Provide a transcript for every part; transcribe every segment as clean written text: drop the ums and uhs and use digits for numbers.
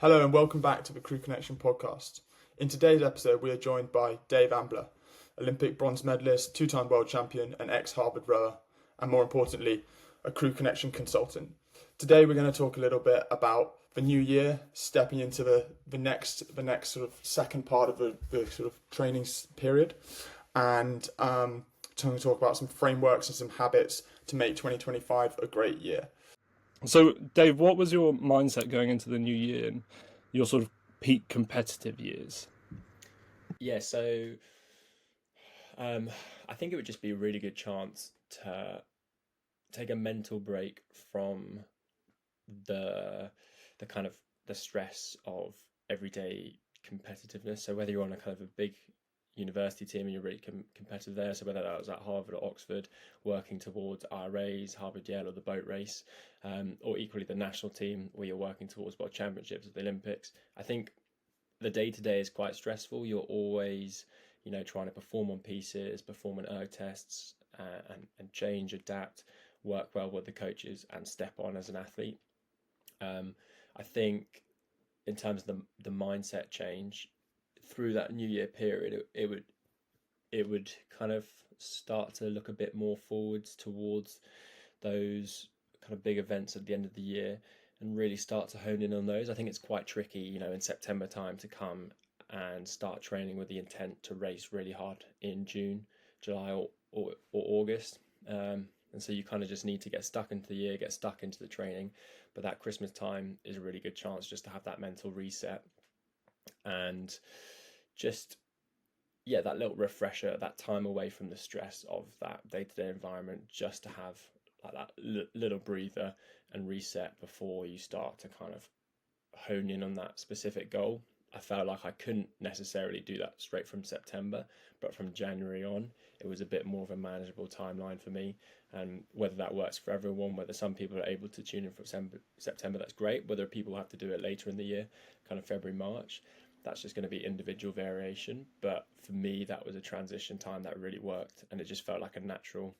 Hello and welcome back to the Crew Connection podcast. In today's episode, we are joined by Dave Ambler, Olympic bronze medalist, two-time world champion, and ex-Harvard rower, and more importantly, a Crew Connection consultant. Today, we're going to talk a little bit about the new year, stepping into the next sort of second part of the sort of training period, and to talk about some frameworks and some habits to make 2025 a great year. So, Dave, what was your mindset going into the new year and your sort of peak competitive years? Yeah, so um, I think it would just be a really good chance to take a mental break from the the kind of the stress of everyday competitiveness. So whether you're on a kind of a big university team and you're really competitive there, so whether that was at Harvard or Oxford, working towards RAs, Harvard Yale or the boat race, or equally the national team where you're working towards world championships at the Olympics. I think the day to day is quite stressful. You're always, trying to perform on pieces, perform on erg tests, and change, adapt, work well with the coaches, and step on as an athlete. I think in terms of the mindset change through that New Year period, it would kind of start to look a bit more forwards towards those kind of big events at the end of the year and really start to hone in on those. I think it's quite tricky, in September time to come and start training with the intent to race really hard in June, July, or August. And so you kind of just need to get stuck into the year, get stuck into the training. But that Christmas time is a really good chance just to have that mental reset and just, yeah, that little refresher, that time away from the stress of that day-to-day environment, just to have like that little breather and reset before you start to kind of hone in on that specific goal. I felt like I couldn't necessarily do that straight from September, but from January on, it was a bit more of a manageable timeline for me. And whether that works for everyone, whether some people are able to tune in from September, that's great. Whether people have to do it later in the year, kind of February, March, that's just going to be individual variation. But for me, that was a transition time that really worked, and it just felt like a natural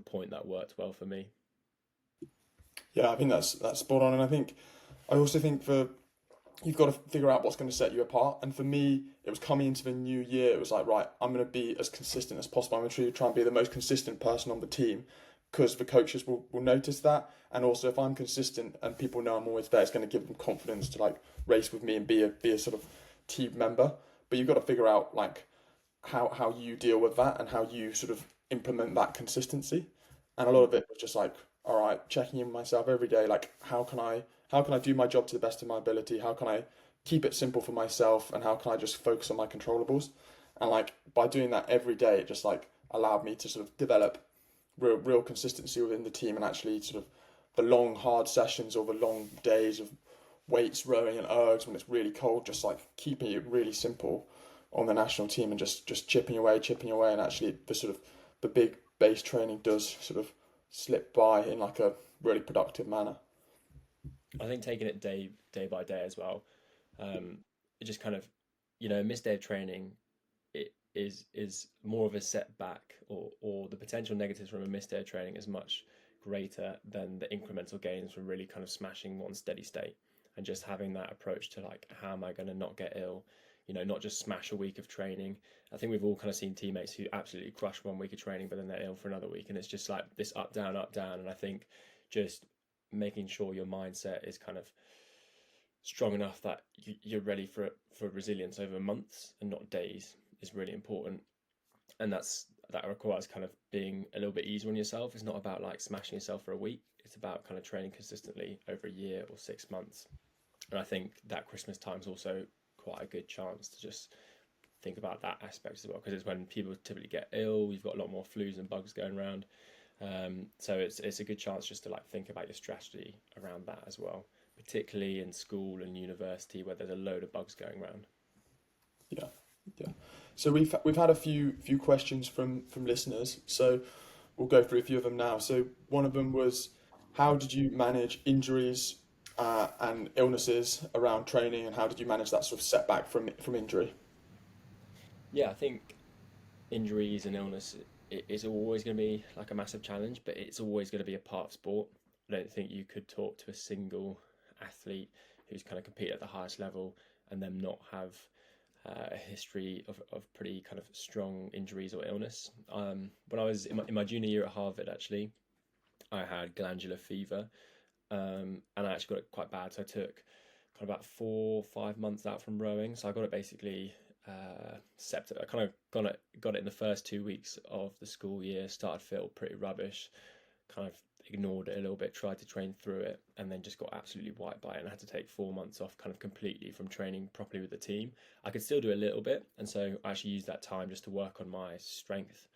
point that worked well for me. Yeah, I think that's spot on, and I also think you've got to figure out what's going to set you apart. And for me, it was coming into the new year. It was like, right, I'm going to be as consistent as possible. I'm going to try and be the most consistent person on the team because the coaches will notice that. And also, if I'm consistent and people know I'm always there, it's going to give them confidence to like race with me and be a sort of team member. But you've got to figure out like how you deal with that and how you sort of implement that consistency. And a lot of it was just like, all right, checking in with myself every day, like how can I do my job to the best of my ability? How can I keep it simple for myself and how can I just focus on my controllables? And like by doing that every day, it just like allowed me to sort of develop real consistency within the team and actually sort of the long hard sessions or the long days of weights, rowing and ergs when it's really cold, just like keeping it really simple on the national team and just chipping away, and actually the sort of the big base training does sort of slip by in like a really productive manner. I think taking it day by day as well, um, it just kind of, a missed day of training it is more of a setback, or the potential negatives from a missed day of training is much greater than the incremental gains from really kind of smashing one steady state and just having that approach to like, how am I going to not get ill? Not just smash a week of training. I think we've all kind of seen teammates who absolutely crush one week of training, but then they're ill for another week, and it's just like this up, down, up, down. And I think just making sure your mindset is kind of strong enough that you're ready for resilience over months and not days is really important. And that requires kind of being a little bit easier on yourself. It's not about like smashing yourself for a week. It's about kind of training consistently over a year or 6 months. And I think that Christmas time is also quite a good chance to just think about that aspect as well, because it's when people typically get ill. You've got a lot more flus and bugs going around. So it's a good chance just to like think about your strategy around that as well, particularly in school and university where there's a load of bugs going around. Yeah, yeah. So we've had a few questions from listeners. So we'll go through a few of them now. So one of them was, how did you manage injuries and illnesses around training, and how did you manage that sort of setback from injury? Yeah, I think injuries and illness is always going to be like a massive challenge, but it's always going to be a part of sport. I don't think you could talk to a single athlete who's kind of compete at the highest level and them not have a history of pretty kind of strong injuries or illness. When I was in my junior year at Harvard, actually, I had glandular fever, and I actually got it quite bad. So I took kind of about 4 or 5 months out from rowing. So I got it basically septic. I kind of got it in the first 2 weeks of the school year. Started to feel pretty rubbish. Kind of ignored it a little bit. Tried to train through it, and then just got absolutely wiped by it. And I had to take 4 months off, kind of completely from training properly with the team. I could still do a little bit, and so I actually used that time just to work on my strength.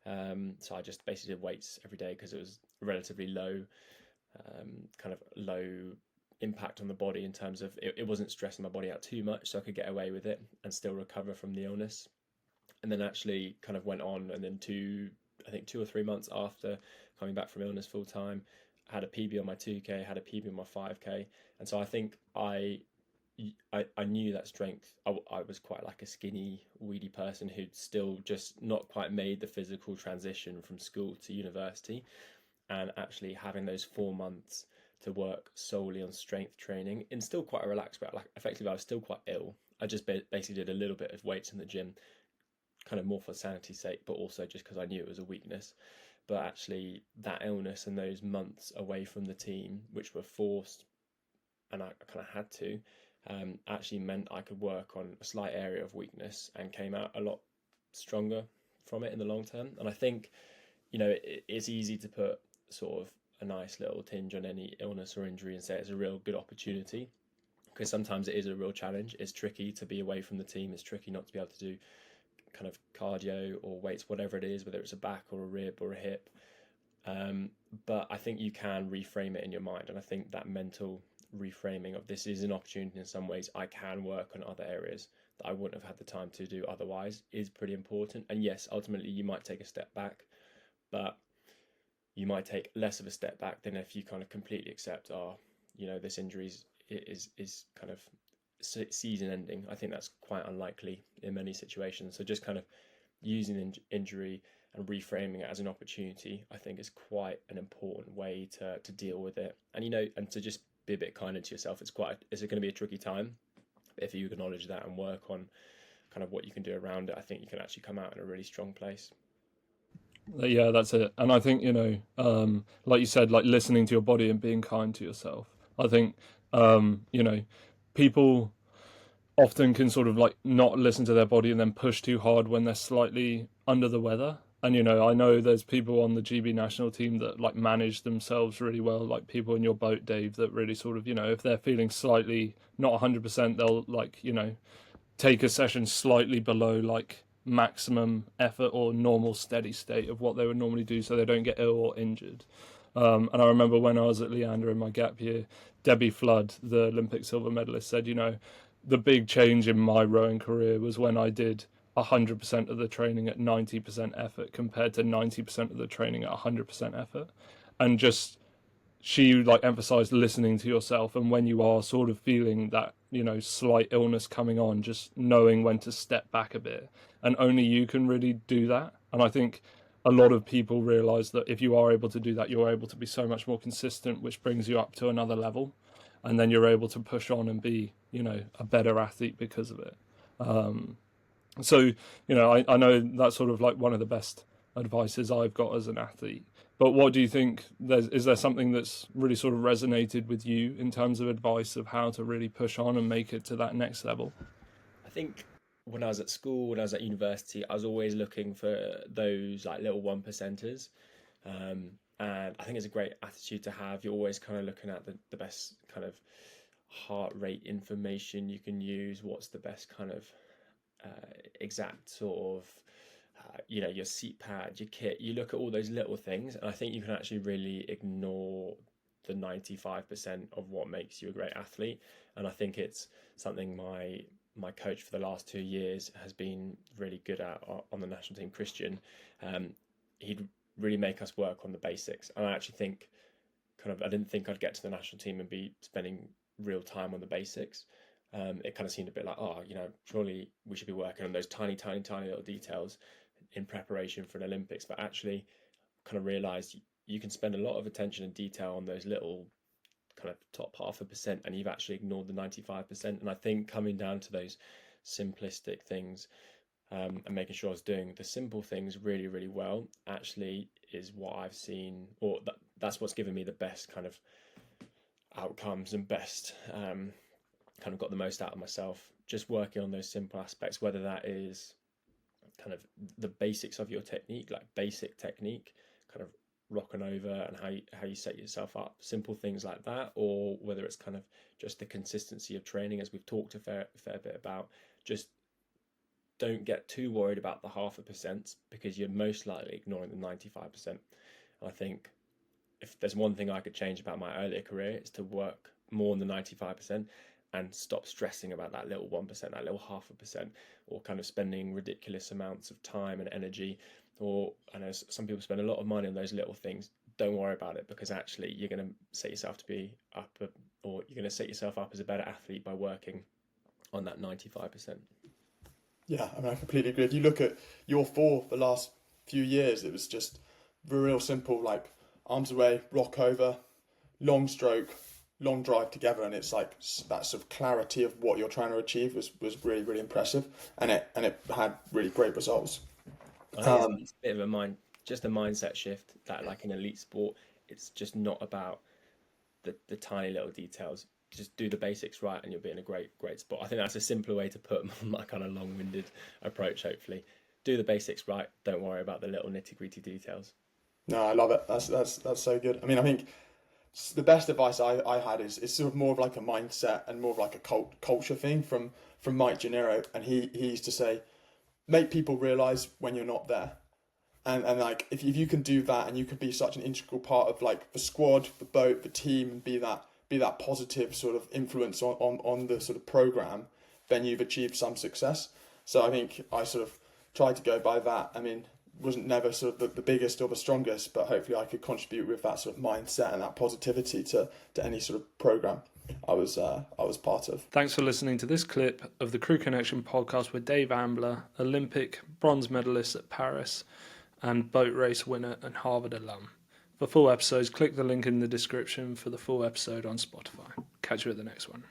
So I just basically did weights every day because it was relatively low, kind of low impact on the body in terms of it wasn't stressing my body out too much, so I could get away with it and still recover from the illness. And then actually kind of went on, and then I think 2 or 3 months after coming back from illness full time, I had a PB on my 2K, had a PB on my 5K, and so I think I knew that strength. I was quite like a skinny, weedy person who'd still just not quite made the physical transition from school to university, and actually having those 4 months to work solely on strength training in still quite a relaxed way. Like effectively, I was still quite ill. I just basically did a little bit of weights in the gym, kind of more for sanity's sake, but also just because I knew it was a weakness. But actually, that illness and those months away from the team, which were forced, and I kind of had to, actually meant I could work on a slight area of weakness and came out a lot stronger from it in the long term. And I think, it's easy to put sort of a nice little tinge on any illness or injury and say it's a real good opportunity, because sometimes it is a real challenge. It's tricky to be away from the team. It's tricky not to be able to do kind of cardio or weights, whatever it is, whether it's a back or a rib or a hip. But I think you can reframe it in your mind. And I think that mental reframing of this is an opportunity in some ways. I can work on other areas that I wouldn't have had the time to do otherwise is pretty important. And yes, ultimately you might take a step back, but you might take less of a step back than if you kind of completely accept, this injury is kind of season ending. I think that's quite unlikely in many situations. So just kind of using injury and reframing it as an opportunity, I think is quite an important way to deal with it. And and to just be a bit kinder to yourself. It's going to be a tricky time. But if you acknowledge that and work on kind of what you can do around it, I think you can actually come out in a really strong place. Yeah, that's it. And I think, like you said, like listening to your body and being kind to yourself. I think, people often can sort of like not listen to their body and then push too hard when they're slightly under the weather. And, I know there's people on the GB national team that like manage themselves really well, like people in your boat, Dave, that really sort of, if they're feeling slightly not 100%, they'll like, take a session slightly below like maximum effort or normal steady state of what they would normally do so they don't get ill or injured. And I remember when I was at Leander in my gap year, Debbie Flood, the Olympic silver medalist, said, the big change in my rowing career was when I did 100% of the training at 90% effort compared to 90% of the training at 100% effort. And just she like emphasized listening to yourself, and when you are sort of feeling that slight illness coming on, just knowing when to step back a bit, and only you can really do that. And I think a lot of people realize that if you are able to do that, you're able to be so much more consistent, which brings you up to another level, and then you're able to push on and be a better athlete because of it. So I know that's sort of like one of the best advices I've got as an athlete. But what do you think? Is there something that's really sort of resonated with you in terms of advice of how to really push on and make it to that next level? I think when I was at school, when I was at university, I was always looking for those like little one percenters. And I think it's a great attitude to have. You're always kind of looking at the best kind of heart rate information you can use. What's the best kind of exact sort of your seat pad, your kit. You look at all those little things, and I think you can actually really ignore the 95% of what makes you a great athlete. And I think it's something my coach for the last 2 years has been really good at on the national team, Christian. He'd really make us work on the basics, and I actually think I didn't think I'd get to the national team and be spending real time on the basics. It kind of seemed a bit like, surely we should be working on those tiny, tiny, tiny little details in preparation for an Olympics. But actually, kind of realised you can spend a lot of attention and detail on those little kind of top 0.5%, and you've actually ignored the 95%. And I think coming down to those simplistic things, and making sure I was doing the simple things really, really well actually is what I've seen, or that's what's given me the best kind of outcomes and best kind of got the most out of myself. Just working on those simple aspects, whether that is kind of the basics of your technique, like basic technique, kind of rocking over and how you set yourself up, simple things like that, or whether it's kind of just the consistency of training, as we've talked a fair bit about. Just don't get too worried about the 0.5%, because you're most likely ignoring the 95%. And I think if there's one thing I could change about my earlier career, it's to work more than the 95% and stop stressing about that little 1%, that little 0.5%, or kind of spending ridiculous amounts of time and energy. Or I know some people spend a lot of money on those little things. Don't worry about it, because actually you're going to set yourself to be up, or you're going to set yourself up as a better athlete by working on that 95%. Yeah, I mean, I completely agree. If you look at your four the last few years, it was just real simple, like arms away, rock over, long stroke, long drive together, and it's like that sort of clarity of what you're trying to achieve was really, really impressive, and it had really great results. I think it's a bit of just a mindset shift, that like in elite sport, it's just not about the tiny little details. Just do the basics right and you'll be in a great spot. I think that's a simpler way to put my kind of long-winded approach. Hopefully, do the basics right. Don't worry about the little nitty-gritty details. No, I love it. That's so good. I mean, I think the best advice I had is sort of more of like a mindset and more of like a culture thing from Mike Gennaro, and he used to say, make people realize when you're not there. And like if you can do that, and you can be such an integral part of like the squad, the boat, the team, and be that positive sort of influence on the sort of program, then you've achieved some success. So I think I sort of tried to go by that. I mean, wasn't never sort of the biggest or the strongest, but hopefully I could contribute with that sort of mindset and that positivity to any sort of program I was part of. Thanks for listening to this clip of the Crew Connection podcast with Dave Ambler, Olympic bronze medalist at Paris and boat race winner and Harvard alum. For full episodes, click the link in the description for the full episode on Spotify. Catch you at the next one.